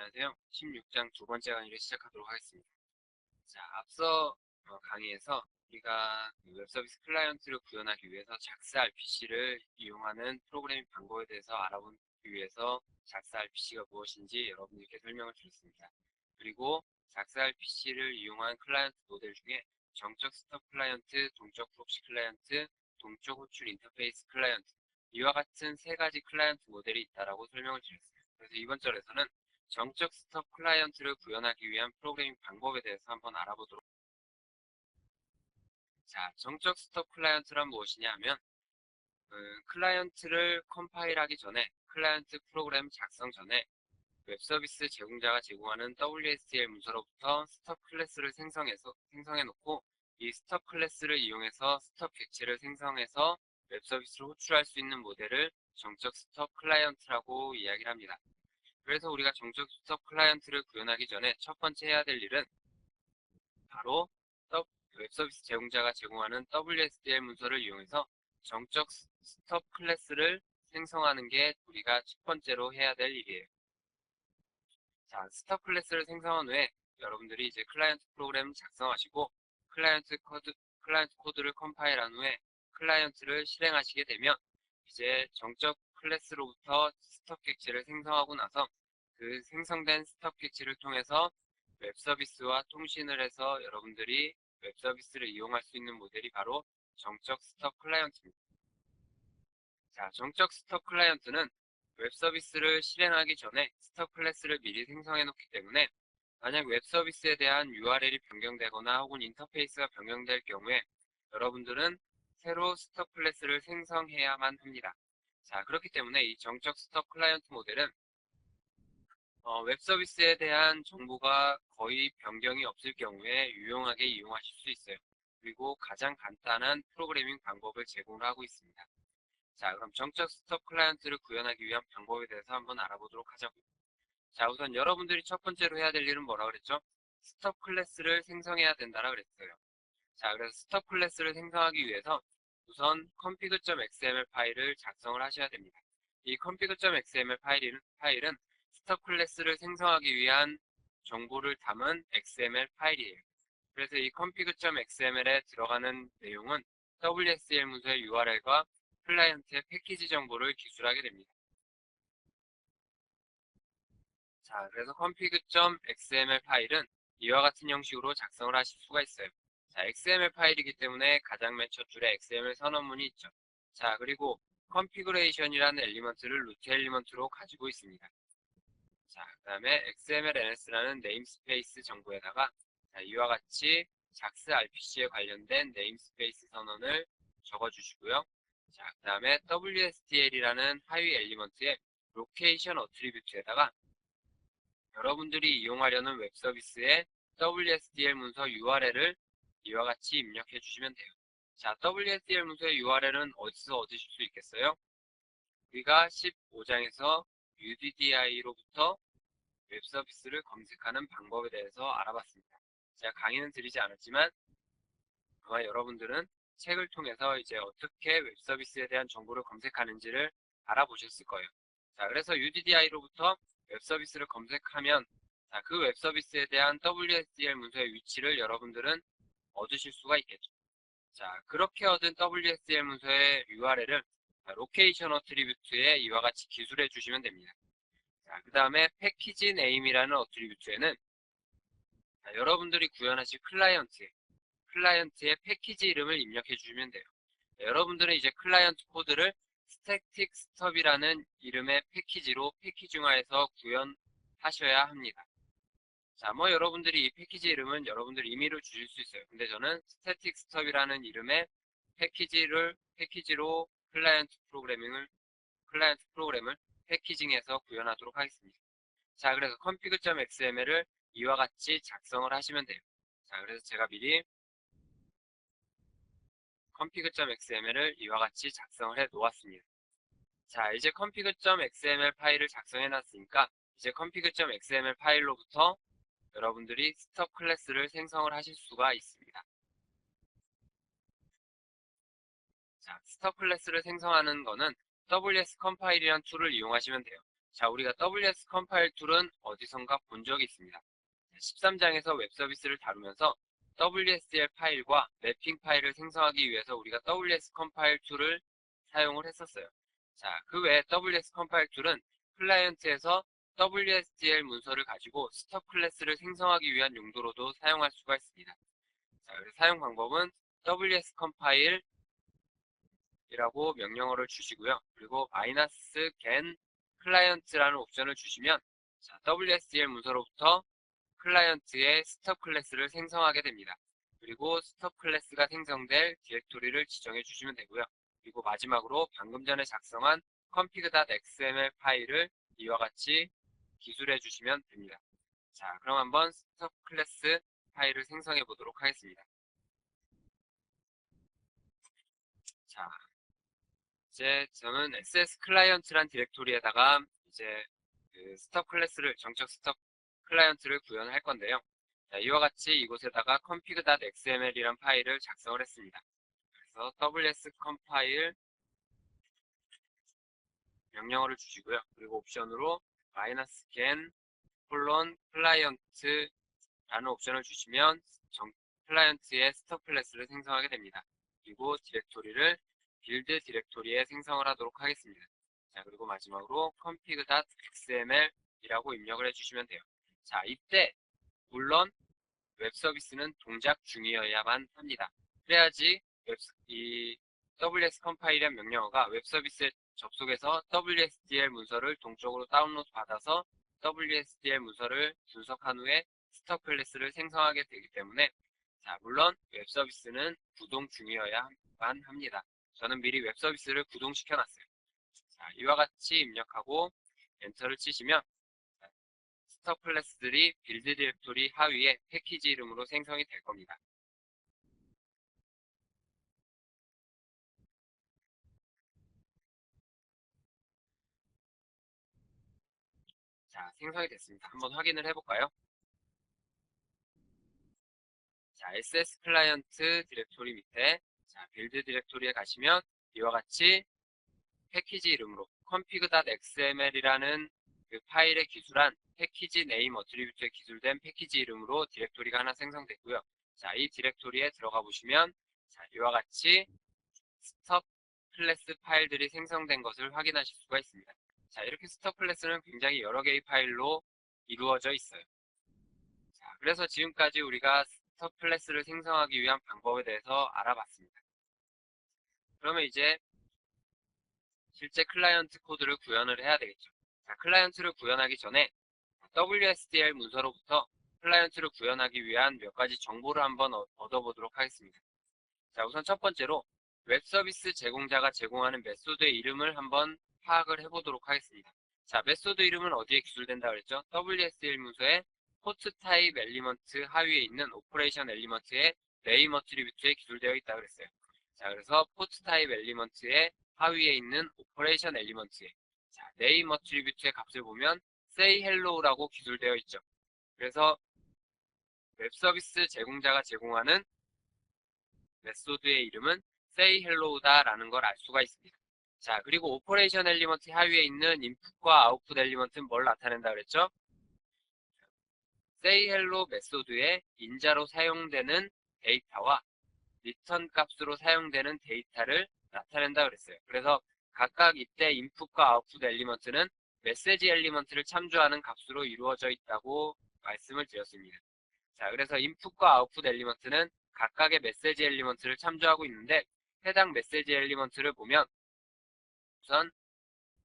안녕하세요. 16장 두 번째 강의를 시작하도록 하겠습니다. 자, 앞서 강의에서 우리가 웹 서비스 클라이언트를 구현하기 위해서 작스 RPC를 이용하는 프로그래밍 방법에 대해서 알아보기 위해서 작스 RPC가 무엇인지 여러분들께 설명을 드렸습니다. 그리고 작스 RPC를 이용한 클라이언트 모델 중에 정적 스톱 클라이언트, 동적 프록시 클라이언트, 동적 호출 인터페이스 클라이언트 이와 같은 세 가지 클라이언트 모델이 있다라고 설명을 드렸습니다. 그래서 이번 절에서는 정적 스톱 클라이언트를 구현하기 위한 프로그래밍 방법에 대해서 한번 알아보도록. 자, 정적 스톱 클라이언트란 무엇이냐 하면 클라이언트를 컴파일하기 전에, 클라이언트 프로그램 작성 전에 웹 서비스 제공자가 제공하는 WSDL 문서로부터 스톱 클래스를 생성해 놓고 이 스톱 클래스를 이용해서 스톱 객체를 생성해서 웹 서비스를 호출할 수 있는 모델을 정적 스톱 클라이언트라고 이야기를 합니다. 그래서 우리가 정적 스톱 클라이언트를 구현하기 전에 첫 번째 해야 될 일은 바로 웹 서비스 제공자가 제공하는 WSDL 문서를 이용해서 정적 스톱 클래스를 생성하는 게 우리가 첫 번째로 해야 될 일이에요. 자, 스톱 클래스를 생성한 후에 여러분들이 이제 클라이언트 프로그램 작성하시고 클라이언트 코드를 컴파일한 후에 클라이언트를 실행하시게 되면 이제 정적 클래스로부터 스톱 객체를 생성하고 나서 그 생성된 스톱 객체를 통해서 웹 서비스와 통신을 해서 여러분들이 웹 서비스를 이용할 수 있는 모델이 바로 정적 스톱 클라이언트입니다. 자, 정적 스톱 클라이언트는 웹 서비스를 실행하기 전에 스톱 클래스를 미리 생성해 놓기 때문에 만약 웹 서비스에 대한 URL이 변경되거나 혹은 인터페이스가 변경될 경우에 여러분들은 새로 스톱 클래스를 생성해야만 합니다. 자, 그렇기 때문에 이 정적 스톱 클라이언트 모델은 웹 서비스에 대한 정보가 거의 변경이 없을 경우에 유용하게 이용하실 수 있어요. 그리고 가장 간단한 프로그래밍 방법을 제공을 하고 있습니다. 자, 그럼 정적 스톱 클라이언트를 구현하기 위한 방법에 대해서 한번 알아보도록 하자고요. 자, 우선 여러분들이 첫 번째로 해야 될 일은 뭐라 그랬죠? 스톱 클래스를 생성해야 된다라 그랬어요. 자, 그래서 스톱 클래스를 생성하기 위해서 우선 config.xml 파일을 작성을 하셔야 됩니다. 이 config.xml 파일은 스톱 클래스를 생성하기 위한 정보를 담은 XML 파일이에요. 그래서 이 config.xml에 들어가는 내용은 WSL 문서의 URL과 클라이언트의 패키지 정보를 기술하게 됩니다. 자, 그래서 config.xml 파일은 이와 같은 형식으로 작성을 하실 수가 있어요. 자, XML 파일이기 때문에 가장 맨 첫 줄에 XML 선언문이 있죠. 자, 그리고 configuration이라는 엘리먼트를 루트 엘리먼트로 가지고 있습니다. 자, 그 다음에 XML NS라는 네임스페이스 정보에다가 자, 이와 같이 작스 RPC에 관련된 네임스페이스 선언을 적어주시고요. 자, 그 다음에 WSDL이라는 하위 엘리먼트의 로케이션 어트리뷰트에다가 여러분들이 이용하려는 웹 서비스의 WSDL 문서 URL을 이와 같이 입력해 주시면 돼요. 자, WSDL 문서의 URL은 어디서 얻으실 수 있겠어요? 우리가 15장에서 UDDI로부터 웹 서비스를 검색하는 방법에 대해서 알아봤습니다. 제가 강의는 드리지 않았지만 아마 여러분들은 책을 통해서 이제 어떻게 웹 서비스에 대한 정보를 검색하는지를 알아보셨을 거예요. 자, 그래서 UDDI로부터 웹 서비스를 검색하면 자, 그 웹 서비스에 대한 WSDL 문서의 위치를 여러분들은 얻으실 수가 있겠죠. 자, 그렇게 얻은 WSDL 문서의 URL을 로케이션 어트리뷰트에 이와 같이 기술해 주시면 됩니다. 자, 그 다음에 패키지 네임이라는 어트리뷰트에는 여러분들이 구현하실 클라이언트의 패키지 이름을 입력해 주시면 돼요. 여러분들은 이제 클라이언트 코드를 스태틱 스톱이라는 이름의 패키지로 패키징화해서 구현하셔야 합니다. 자, 뭐 여러분들이 이 패키지 이름은 여러분들 임의로 주실 수 있어요. 근데 저는 스태틱 스톱이라는 이름의 패키지로 클라이언트 프로그램을 패키징해서 구현하도록 하겠습니다. 자, 그래서 config.xml을 이와 같이 작성을 하시면 돼요. 자, 그래서 제가 미리 config.xml을 이와 같이 작성을 해 놓았습니다. 자, 이제 config.xml 파일을 작성해 놨으니까 이제 config.xml 파일로부터 여러분들이 스톱 클래스를 생성을 하실 수가 있습니다. 자, 스톱 클래스를 생성하는 거는 WS 컴파일이라는 툴을 이용하시면 돼요. 자, 우리가 WS 컴파일 툴은 어디선가 본 적이 있습니다. 13장에서 웹 서비스를 다루면서 WSL 파일과 매핑 파일을 생성하기 위해서 우리가 WS 컴파일 툴을 사용을 했었어요. 자, 그 외에 WS 컴파일 툴은 클라이언트에서 WSDL 문서를 가지고 스톱 클래스를 생성하기 위한 용도로도 사용할 수가 있습니다. 자, 그래서 사용 방법은 WS 컴파일 이라고 명령어를 주시고요. 그리고 -gen 클라이언트라는 옵션을 주시면 자, WSDL 문서로부터 클라이언트의 스톱 클래스를 생성하게 됩니다. 그리고 스톱 클래스가 생성될 디렉토리를 지정해 주시면 되고요. 그리고 마지막으로 방금 전에 작성한 config.xml 파일을 이와 같이 기술해 주시면 됩니다. 자, 그럼 한번 스톱 클래스 파일을 생성해 보도록 하겠습니다. 자, 이제 저는 SS 클라이언트란 디렉토리에다가 이제 그 스톱 클래스를 정적 스톱 클라이언트를 구현할 건데요. 자, 이와 같이 이곳에다가 config.xml이란 파일을 작성을 했습니다. 그래서 ws-compile 명령어를 주시고요. 그리고 옵션으로 -gen client라는 옵션을 주시면 클라이언트의 스톱 클래스를 생성하게 됩니다. 그리고 디렉토리를 빌드 디렉토리에 생성을 하도록 하겠습니다. 자, 그리고 마지막으로 config.xml 이라고 입력을 해주시면 돼요. 자, 이때 물론 웹 서비스는 동작 중이어야만 합니다. 그래야지 이 WS 컴파일이란 명령어가 웹 서비스에 접속해서 WSDL 문서를 동적으로 다운로드 받아서 WSDL 문서를 분석한 후에 스톱 클래스를 생성하게 되기 때문에 자, 물론 웹 서비스는 구동 중이어야만 합니다. 저는 미리 웹 서비스를 구동시켜 놨어요. 자, 이와 같이 입력하고 엔터를 치시면 스톱 클래스들이 빌드 디렉토리 하위에 패키지 이름으로 생성이 될 겁니다. 자, 생성이 됐습니다. 한번 확인을 해볼까요? 자, SS 클라이언트 디렉토리 밑에 자, 빌드 디렉토리에 가시면 이와 같이 패키지 이름으로 config.xml이라는 그 파일에 기술한 패키지 네임 어트리뷰트에 기술된 패키지 이름으로 디렉토리가 하나 생성됐고요. 자, 이 디렉토리에 들어가 보시면 자, 이와 같이 스톱 클래스 파일들이 생성된 것을 확인하실 수가 있습니다. 자, 이렇게 스톱 클래스는 굉장히 여러 개의 파일로 이루어져 있어요. 자, 그래서 지금까지 우리가 스톱 클래스를 생성하기 위한 방법에 대해서 알아봤습니다. 그러면 이제 실제 클라이언트 코드를 구현을 해야 되겠죠. 자, 클라이언트를 구현하기 전에 WSDL 문서로부터 클라이언트를 구현하기 위한 몇 가지 정보를 한번 얻어보도록 하겠습니다. 자, 우선 첫 번째로 웹 서비스 제공자가 제공하는 메소드의 이름을 한번 파악을 해보도록 하겠습니다. 자, 메소드 이름은 어디에 기술된다 그랬죠? WSDL 문서의 포트 타입 엘리먼트 하위에 있는 오퍼레이션 엘리먼트의 네임 어트리뷰트에 기술되어 있다 그랬어요. 자, 그래서 포트 타입 엘리먼트의 하위에 있는 오퍼레이션 엘리먼트의 자, 네임 어트리뷰트의 값을 보면 say hello라고 기술되어 있죠. 그래서 웹 서비스 제공자가 제공하는 메소드의 이름은 say hello다라는 걸 알 수가 있습니다. 자, 그리고 오퍼레이션 엘리먼트 하위에 있는 인풋과 아웃풋 엘리먼트는 뭘 나타낸다 그랬죠? say hello 메소드의 인자로 사용되는 데이터와 리턴 값으로 사용되는 데이터를 나타낸다 그랬어요. 그래서 각각 이때 인풋과 아웃풋 엘리먼트는 메시지 엘리먼트를 참조하는 값으로 이루어져 있다고 말씀을 드렸습니다. 자, 그래서 인풋과 아웃풋 엘리먼트는 각각의 메시지 엘리먼트를 참조하고 있는데 해당 메시지 엘리먼트를 보면 우선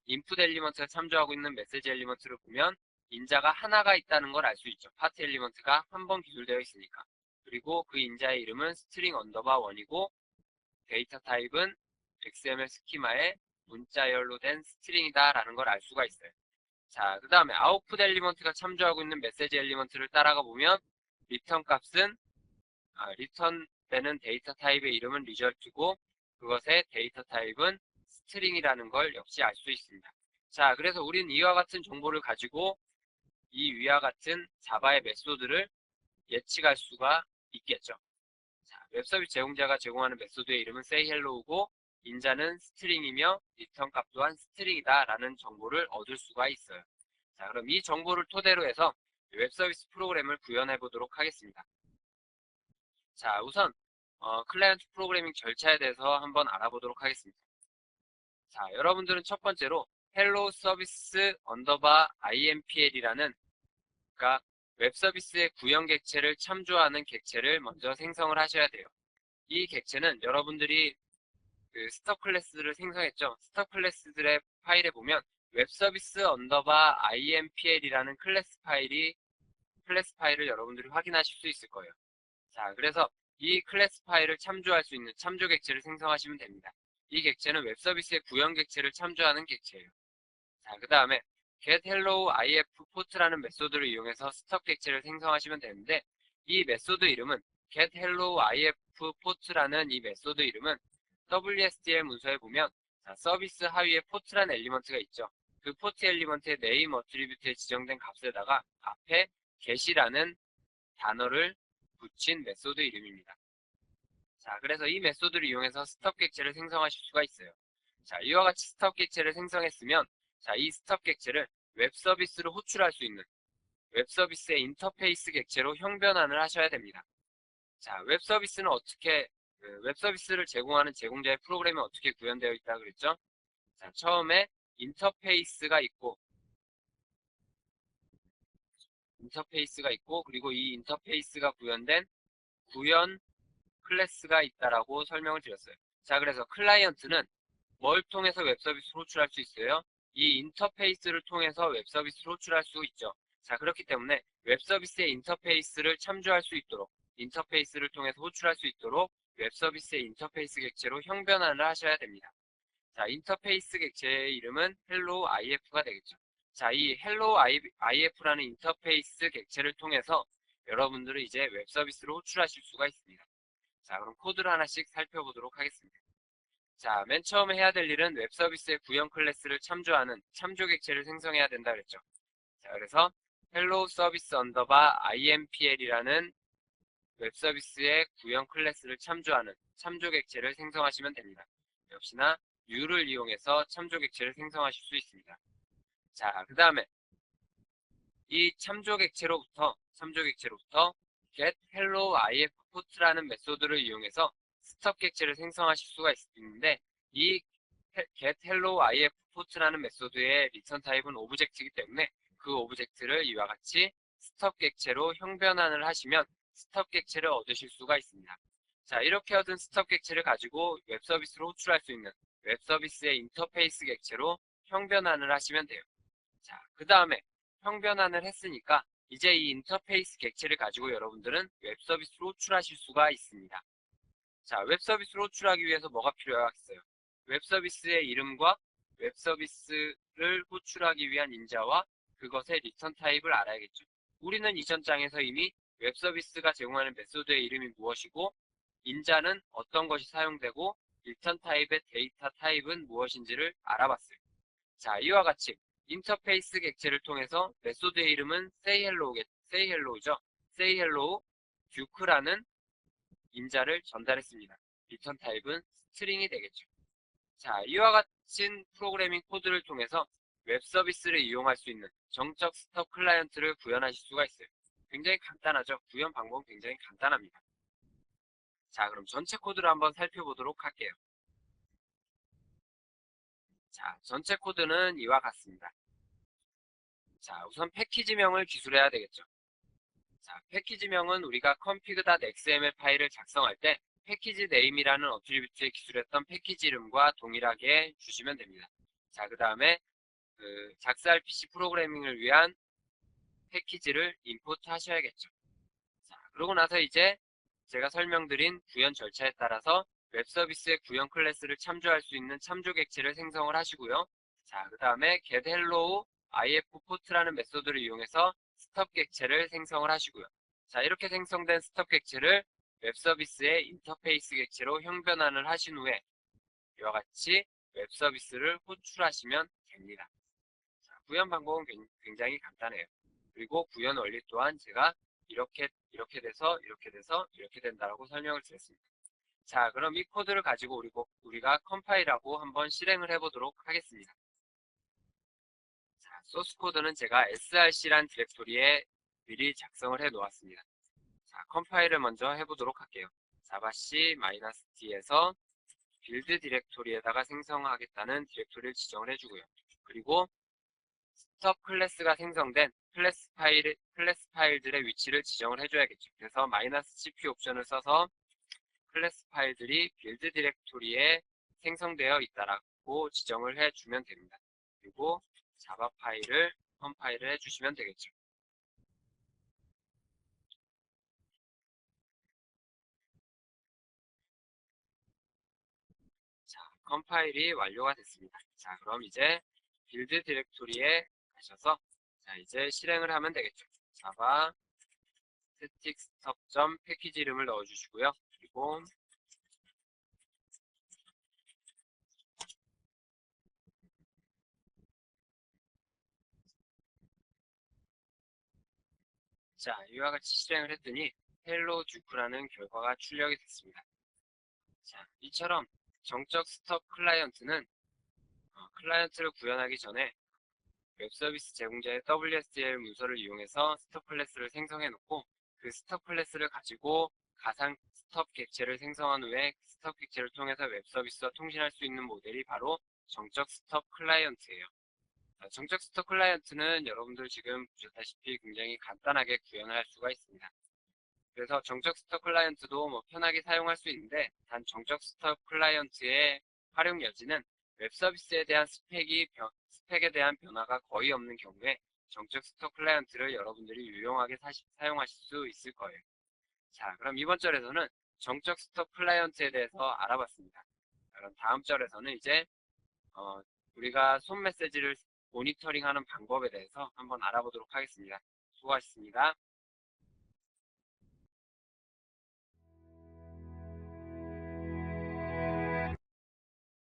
인풋 엘리먼트가 참조하고 있는 메시지 엘리먼트를 보면 인자가 하나가 있다는 걸 알 수 있죠. 파트 엘리먼트가 한 번 기술되어 있으니까. 그리고 그 인자의 이름은 스트링 언더바 1이고 데이터 타입은 XML 스키마의 문자열로 된 스트링이다라는 걸 알 수가 있어요. 자, 그 다음에 아웃풋 엘리먼트가 참조하고 있는 메시지 엘리먼트를 따라가 보면 리턴 값은 리턴되는 데이터 타입의 이름은 리절트고 그것의 데이터 타입은 스트링이라는 걸 역시 알 수 있습니다. 자, 그래서 우리는 이와 같은 정보를 가지고 이 위와 같은 자바의 메소드를 예측할 수가 있겠죠. 자, 웹서비스 제공자가 제공하는 메소드의 이름은 say hello고 인자는 스트링이며 리턴 값 또한 스트링이다 라는 정보를 얻을 수가 있어요. 자, 그럼 이 정보를 토대로 해서 웹 서비스 프로그램을 구현해 보도록 하겠습니다. 자, 우선 클라이언트 프로그래밍 절차에 대해서 한번 알아보도록 하겠습니다. 자, 여러분들은 첫 번째로 hello service underbar impl이라는 그러니까 웹 서비스의 구현 객체를 참조하는 객체를 먼저 생성을 하셔야 돼요. 이 객체는 여러분들이 그 스톱 클래스를 생성했죠. 스톱 클래스들의 파일에 보면 웹 서비스 언더바 impl이라는 클래스 파일을 여러분들이 확인하실 수 있을 거예요. 자, 그래서 이 클래스 파일을 참조할 수 있는 참조 객체를 생성하시면 됩니다. 이 객체는 웹 서비스의 구현 객체를 참조하는 객체예요. 자, 그 다음에 getHelloIF port라는 메소드를 이용해서 스톱 객체를 생성하시면 되는데 이 메소드 이름은 getHelloIF port라는 이 메소드 이름은 WSDL 문서에 보면 자, 서비스 하위에 포트라는 엘리먼트가 있죠. 그 포트 엘리먼트의 네임 어트리뷰트에 지정된 값에다가 앞에 get이라는 단어를 붙인 메소드 이름입니다. 자, 그래서 이 메소드를 이용해서 스톱 객체를 생성하실 수가 있어요. 자, 이와 같이 스톱 객체를 생성했으면 자, 이 스톱 객체를 웹 서비스로 호출할 수 있는 웹 서비스의 인터페이스 객체로 형변환을 하셔야 됩니다. 자, 웹 서비스는 웹 서비스를 제공하는 제공자의 프로그램이 어떻게 구현되어 있다 그랬죠? 자, 처음에 인터페이스가 있고 그리고 이 인터페이스가 구현된 구현 클래스가 있다라고 설명을 드렸어요. 자, 그래서 클라이언트는 뭘 통해서 웹 서비스를 호출할 수 있어요? 이 인터페이스를 통해서 웹 서비스를 호출할 수 있죠. 자, 그렇기 때문에 웹 서비스의 인터페이스를 참조할 수 있도록 인터페이스를 통해서 호출할 수 있도록 웹 서비스의 인터페이스 객체로 형변환을 하셔야 됩니다. 자, 인터페이스 객체의 이름은 hello if가 되겠죠. 자, 이 hello if라는 인터페이스 객체를 통해서 여러분들은 이제 웹 서비스를 호출하실 수가 있습니다. 자, 그럼 코드를 하나씩 살펴보도록 하겠습니다. 자, 맨 처음에 해야 될 일은 웹 서비스의 구현 클래스를 참조하는 참조 객체를 생성해야 된다 그랬죠. 자, 그래서 hello service underbar impl이라는 웹 서비스의 구현 클래스를 참조하는 참조 객체를 생성하시면 됩니다. 역시나 new를 이용해서 참조 객체를 생성하실 수 있습니다. 자, 그 다음에 이 참조 객체로부터 get hello if port라는 메소드를 이용해서 스톱 객체를 생성하실 수가 있는데 이 get hello if port라는 메소드의 리턴 타입은 오브젝트이기 때문에 그 오브젝트를 이와 같이 스톱 객체로 형변환을 하시면 스톱 객체를 얻으실 수가 있습니다. 자, 이렇게 얻은 스톱 객체를 가지고 웹 서비스로 호출할 수 있는 웹 서비스의 인터페이스 객체로 형변환을 하시면 돼요. 자, 그 다음에 형변환을 했으니까 이제 이 인터페이스 객체를 가지고 여러분들은 웹 서비스로 호출하실 수가 있습니다. 자, 웹 서비스로 호출하기 위해서 뭐가 필요하겠어요? 웹 서비스의 이름과 웹 서비스를 호출하기 위한 인자와 그것의 리턴 타입을 알아야겠죠. 우리는 이전 장에서 이미 웹 서비스가 제공하는 메소드의 이름이 무엇이고 인자는 어떤 것이 사용되고 리턴 타입의 데이터 타입은 무엇인지를 알아봤어요. 자, 이와 같이 인터페이스 객체를 통해서 메소드의 이름은 sayhello죠. sayhello 듀크라는 인자를 전달했습니다. 리턴 타입은 스트링이 되겠죠. 자, 이와 같은 프로그래밍 코드를 통해서 웹 서비스를 이용할 수 있는 정적 스톱 클라이언트를 구현하실 수가 있어요. 굉장히 간단하죠. 구현 방법은 굉장히 간단합니다. 자, 그럼 전체 코드를 한번 살펴보도록 할게요. 자, 전체 코드는 이와 같습니다. 자, 우선 패키지명을 기술해야 되겠죠. 자, 패키지명은 우리가 config.xml 파일을 작성할 때 패키지 네임이라는 어트리뷰트에 기술했던 패키지 이름과 동일하게 주시면 됩니다. 자, 그 다음에 작사할 PC 프로그래밍을 위한 패키지를 임포트 하셔야겠죠. 자, 그러고 나서 이제 제가 설명드린 구현 절차에 따라서 웹 서비스의 구현 클래스를 참조할 수 있는 참조 객체를 생성을 하시고요. 자, 그 다음에 getHello ifport라는 메소드를 이용해서 스톱 객체를 생성을 하시고요. 자, 이렇게 생성된 스톱 객체를 웹 서비스의 인터페이스 객체로 형변환을 하신 후에 이와 같이 웹 서비스를 호출하시면 됩니다. 자, 구현 방법은 굉장히 간단해요. 그리고 구현 원리 또한 제가 이렇게 돼서 이렇게 된다라고 설명을 드렸습니다. 자, 그럼 이 코드를 가지고 우리가 컴파일하고 한번 실행을 해보도록 하겠습니다. 자, 소스 코드는 제가 src란 디렉토리에 미리 작성을 해 놓았습니다. 자, 컴파일을 먼저 해보도록 할게요. 자바c-t에서 빌드 디렉토리에다가 생성하겠다는 디렉토리를 지정을 해주고요. 그리고 스톱 클래스가 생성된 클래스 파일들의 위치를 지정을 해줘야겠죠. 그래서 -cp 옵션을 써서 클래스 파일들이 빌드 디렉토리에 생성되어 있다라고 지정을 해주면 됩니다. 그리고 자바 파일을 컴파일을 해주시면 되겠죠. 자, 컴파일이 완료가 됐습니다. 자, 그럼 이제 빌드 디렉토리에 가셔서 자, 이제 실행을 하면 되겠죠. 자바 static stop 패키지 이름을 넣어주시고요. 그리고 자, 이와 같이 실행을 했더니 헬로 듀크라는 결과가 출력이 됐습니다. 자, 이처럼 정적 스톱 클라이언트는 클라이언트를 구현하기 전에 웹서비스 제공자의 WSDL 문서를 이용해서 스톱 클래스를 생성해 놓고 그 스톱 클래스를 가지고 가상 스톱 객체를 생성한 후에 스톱 객체를 통해서 웹서비스와 통신할 수 있는 모델이 바로 정적 스톱 클라이언트예요. 정적 스톱 클라이언트는 여러분들 지금 보셨다시피 굉장히 간단하게 구현을 할 수가 있습니다. 그래서 정적 스톱 클라이언트도 뭐 편하게 사용할 수 있는데 단 정적 스톱 클라이언트의 활용 여지는 웹 서비스에 대한 스펙에 대한 변화가 거의 없는 경우에 정적 스톱 클라이언트를 여러분들이 유용하게 사용하실 수 있을 거예요. 자, 그럼 이번 절에서는 정적 스톱 클라이언트에 대해서 알아봤습니다. 그럼 다음 절에서는 이제 어, 우리가 손 메시지를 모니터링하는 방법에 대해서 한번 알아보도록 하겠습니다. 수고하셨습니다.